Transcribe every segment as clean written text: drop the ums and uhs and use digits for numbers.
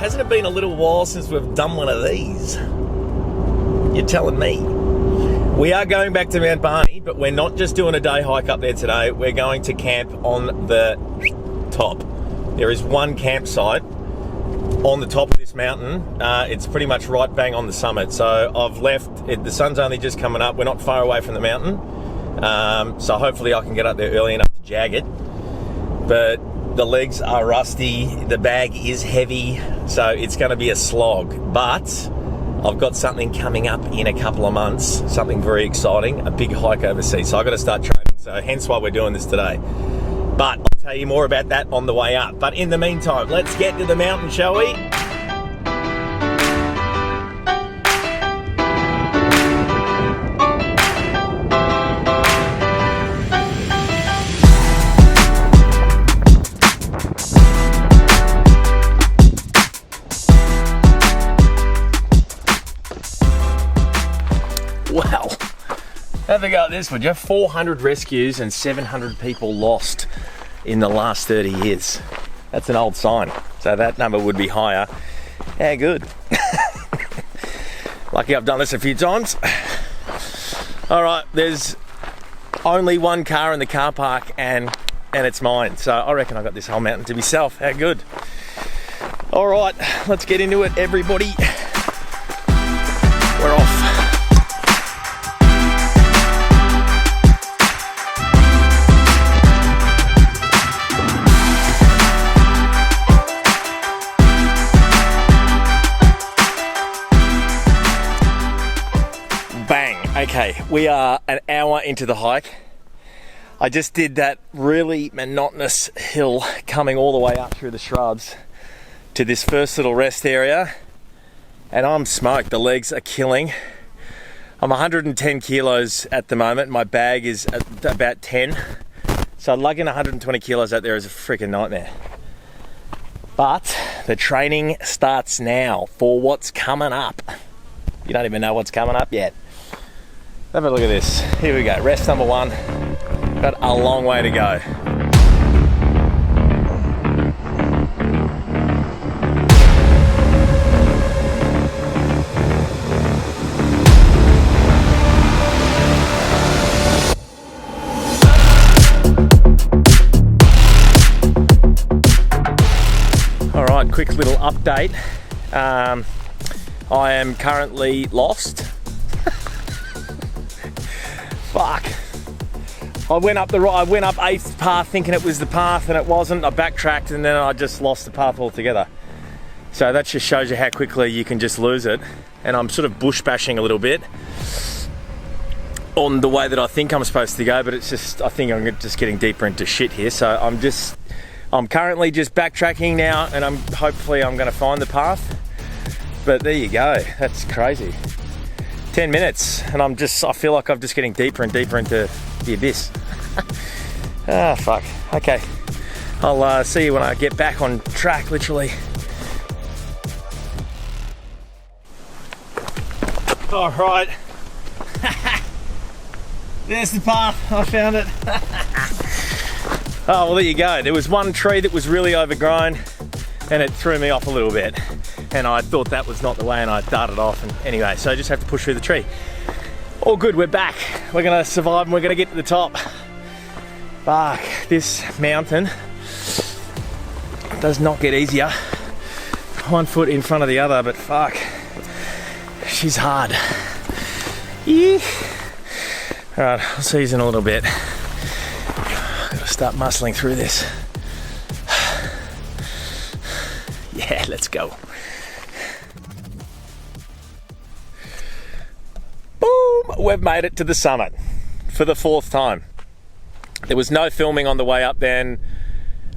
Hasn't it been a little while since we've done one of these? You're telling me. We are going back to Mount Barney, but we're not just doing a day hike up there today. We're going to camp on the top. There is one campsite on the top of this mountain. It's pretty much right bang on the summit. So I've left, the sun's only just coming up. We're not far away from the mountain. So hopefully I can get up there early enough to jag it. But the legs are rusty, the bag is heavy, so it's going to be a slog. But I've got something coming up in a couple of months, something very exciting, a big hike overseas. So I've got to start training, so hence why we're doing this today. But I'll tell you more about that on the way up. But in the meantime, let's get to the mountain, shall we? Well, have a go at this, would you? 400 rescues and 700 people lost in the last 30 years. That's an old sign, so that number would be higher. Yeah, good. Lucky I've done this a few times. All right, there's only one car in the car park and it's mine. So I reckon I got this whole mountain to myself. How good. All right, let's get into it, everybody. We're off. Okay, we are an hour into the hike. I just did that really monotonous hill coming all the way up through the shrubs to this first little rest area, and I'm smoked. The legs are killing. I'm 110 kilos at the moment. My bag is at about 10, so lugging 120 kilos out there is a freaking nightmare. But the training starts now for what's coming up. You don't even know what's coming up yet. Have a look at this. Here we go. Rest number one. Got a long way to go. All right, quick little update. I am currently lost. Fuck. I went up 8th path thinking it was the path and it wasn't. I backtracked and then I just lost the path altogether. So that just shows you how quickly you can just lose it. And I'm sort of bush bashing a little bit on the way that I think I'm supposed to go, but it's just, I think I'm just getting deeper into shit here. So I'm currently just backtracking now, and hopefully I'm gonna find the path. But there you go, that's crazy. 10 minutes and I feel like I'm just getting deeper and deeper into the abyss. Ah, fuck. Okay, I'll see you when I get back on track, literally. All right. There's the path, I found it. Oh, well, there you go. There was one tree that was really overgrown and it threw me off a little bit. And I thought that was not the way and I darted off, and anyway, so I just have to push through the tree. All good, we're back. We're gonna survive and we're gonna get to the top. Fuck, this mountain does not get easier. One foot in front of the other, but fuck, she's hard. Yeah. All right, I'll see you in a little bit. Gotta start muscling through this. Yeah, let's go. Boom! We've made it to the summit for the 4th time. There was no filming on the way up then.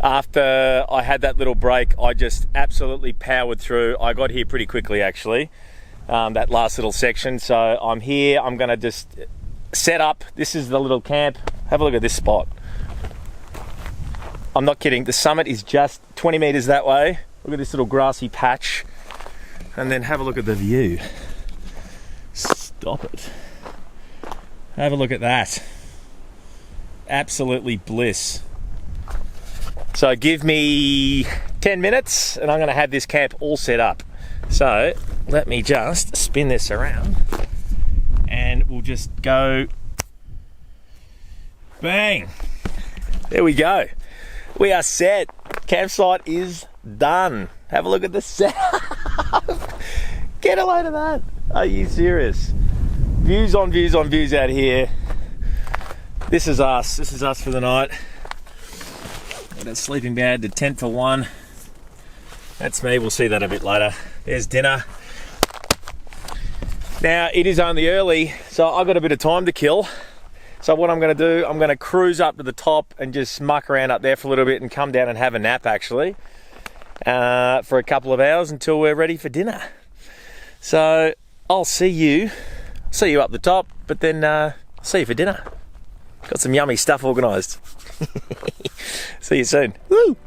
After I had that little break, I just absolutely powered through. I got here pretty quickly, actually, that last little section. So I'm here, I'm gonna just set up. This is the little camp. Have a look at this spot. I'm not kidding, the summit is just 20 meters that way. Look at this little grassy patch. And then have a look at the view. Stop it. Have a look at that. Absolutely bliss. So give me 10 minutes and I'm going to have this camp all set up. So let me just spin this around and we'll just go bang. There we go. We are set. Campsite is done. Have a look at the set. Get a load of that. Are you serious? Views on views on views out here. This is us. This is us for the night. Got a sleeping bag, the tent for one. That's me. We'll see that a bit later. There's dinner. Now, it is only early, so I've got a bit of time to kill. So what I'm going to do, I'm going to cruise up to the top and just muck around up there for a little bit and come down and have a nap, actually, for a couple of hours until we're ready for dinner. So I'll see you up the top, but then I'll see you for dinner. Got some yummy stuff organised. See you soon. Woo!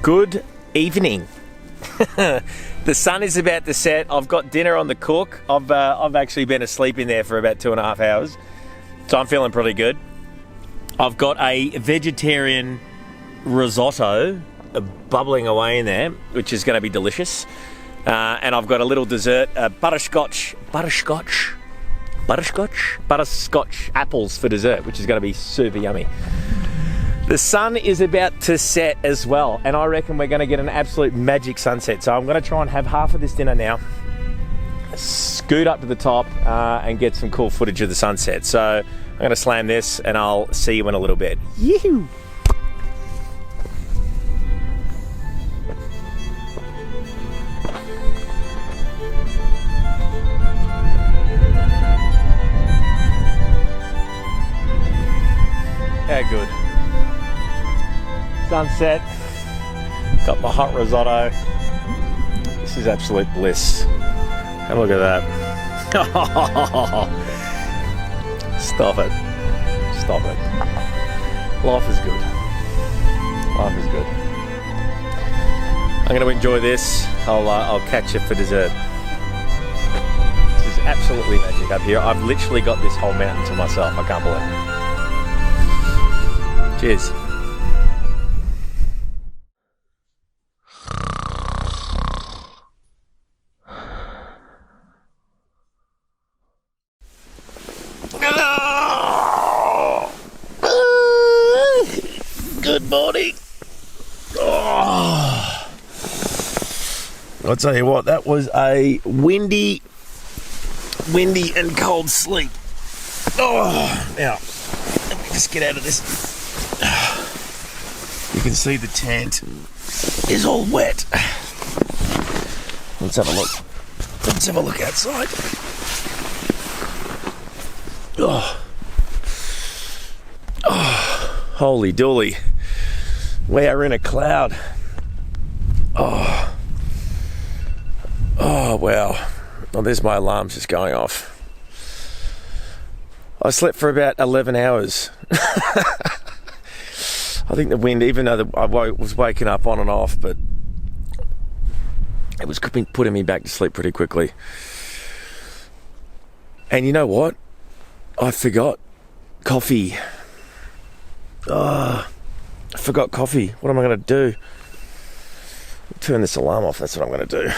Good evening. The sun is about to set. I've got dinner on the cook. I've actually been asleep in there for about 2.5 hours, so I'm feeling pretty good. I've got a vegetarian risotto bubbling away in there, which is going to be delicious. And I've got a little dessert, butterscotch apples for dessert, which is going to be super yummy. The sun is about to set as well, and I reckon we're going to get an absolute magic sunset. So I'm going to try and have half of this dinner now, scoot up to the top and get some cool footage of the sunset. So I'm going to slam this and I'll see you in a little bit. Yee-hoo! How good. Sunset, got my hot risotto. This is absolute bliss. Have a look at that. Stop it. Stop it. Life is good. Life is good. I'm going to enjoy this. I'll catch you for dessert. This is absolutely magic up here. I've literally got this whole mountain to myself. I can't believe it. Cheers. Good morning. Oh. I'll tell you what, that was a windy and cold sleep. Oh, now, let me just get out of this. You can see the tent is all wet. Let's have a look. Let's have a look outside. Oh. Oh, holy dooly. We are in a cloud. Oh. Oh, wow. Oh, there's my alarms just going off. I slept for about 11 hours. I think the wind, even though I was waking up on and off, but it was putting me back to sleep pretty quickly. And you know what? I forgot coffee. Oh, I forgot coffee. What am I going to do? Turn this alarm off. That's what I'm going to do.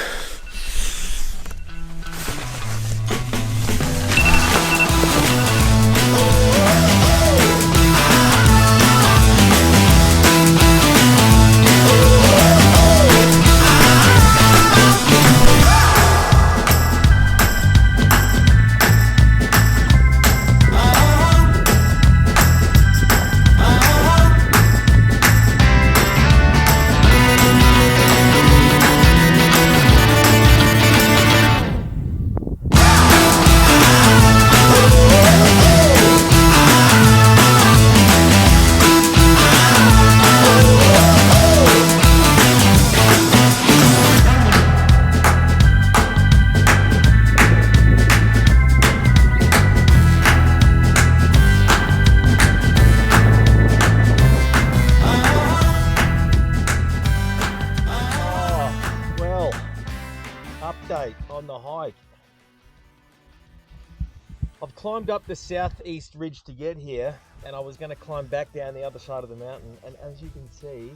climbed up the southeast ridge to get here, and I was going to climb back down the other side of the mountain, and as you can see,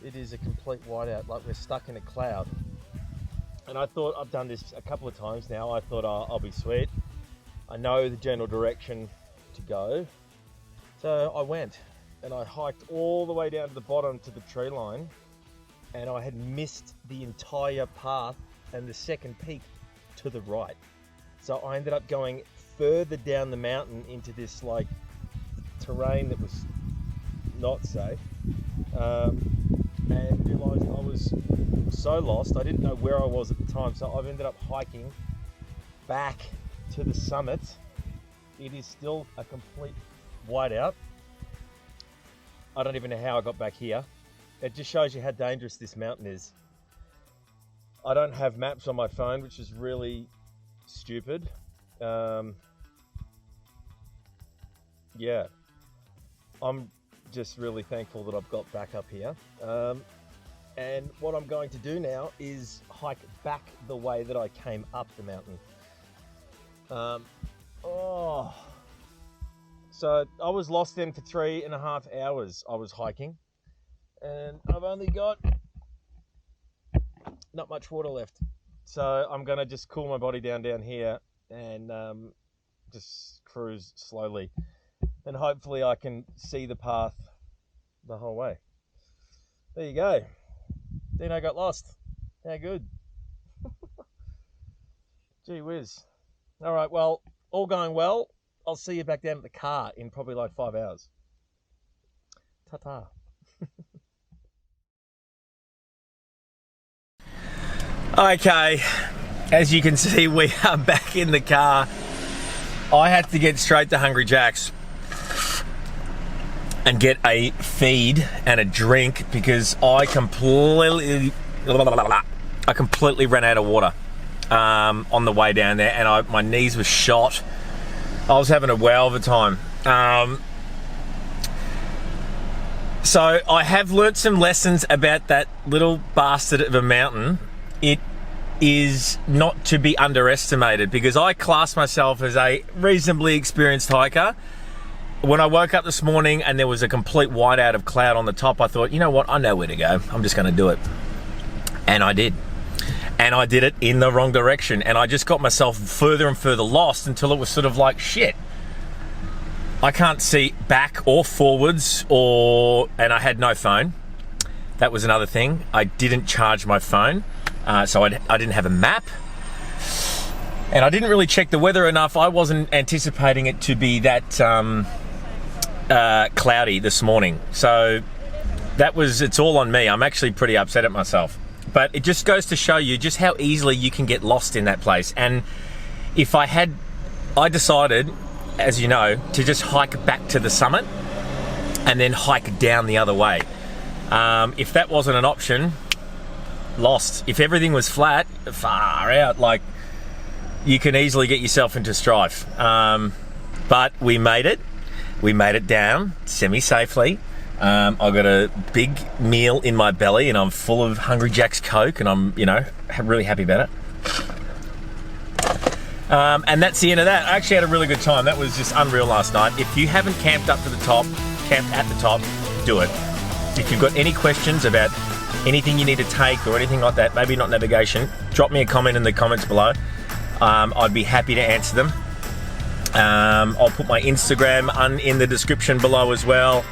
it is a complete whiteout, like we're stuck in a cloud. And I thought, I've done this a couple of times now, I thought I'll be sweet. I know the general direction to go. So I went and I hiked all the way down to the bottom to the tree line, and I had missed the entire path and the second peak to the right. So I ended up going further down the mountain into this like terrain that was not safe. And realised I was so lost, I didn't know where I was at the time, so I've ended up hiking back to the summit. It is still a complete whiteout. I don't even know how I got back here. It just shows you how dangerous this mountain is. I don't have maps on my phone, which is really stupid. Yeah, I'm just really thankful that I've got back up here. And what I'm going to do now is hike back the way that I came up the mountain. So I was lost then for 3.5 hours. I was hiking, and I've only got not much water left. So I'm gonna just cool my body down here and just cruise slowly. And hopefully I can see the path the whole way. There you go. Dino got lost. How good. Gee whiz. All right, well, all going well. I'll see you back down at the car in probably like 5 hours. Ta-ta. Okay, as you can see, we are back in the car. I had to get straight to Hungry Jack's and get a feed and a drink because I completely ran out of water on the way down there, and my knees were shot. I was having a wow of a time. So I have learnt some lessons about that little bastard of a mountain. It is not to be underestimated because I class myself as a reasonably experienced hiker. When I woke up this morning and there was a complete whiteout of cloud on the top, I thought, you know what, I know where to go. I'm just going to do it. And I did. And I did it in the wrong direction. And I just got myself further and further lost until it was sort of like, shit, I can't see back or forwards, and I had no phone. That was another thing. I didn't charge my phone. So I didn't have a map, and I didn't really check the weather enough. I wasn't anticipating it to be that cloudy this morning. So it's all on me. I'm actually pretty upset at myself. But it just goes to show you just how easily you can get lost in that place. And if I decided, as you know, to just hike back to the summit and then hike down the other way. If that wasn't an option, lost. If everything was flat, far out, like, you can easily get yourself into strife. But we made it. We made it down semi-safely. I got a big meal in my belly and I'm full of Hungry Jack's Coke, and I'm, really happy about it. And that's the end of that. I actually had a really good time. That was just unreal last night. If you haven't camped at the top, do it. If you've got any questions about anything you need to take or anything like that, maybe not navigation, drop me a comment in the comments below. I'd be happy to answer them. I'll put my Instagram in the description below as well.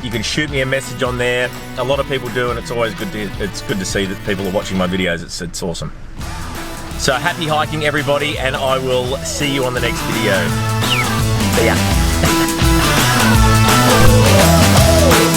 You can shoot me a message on there. A lot of people do, and it's always good to see that people are watching my videos. It's awesome. So happy hiking, everybody, and I will see you on the next video. See ya.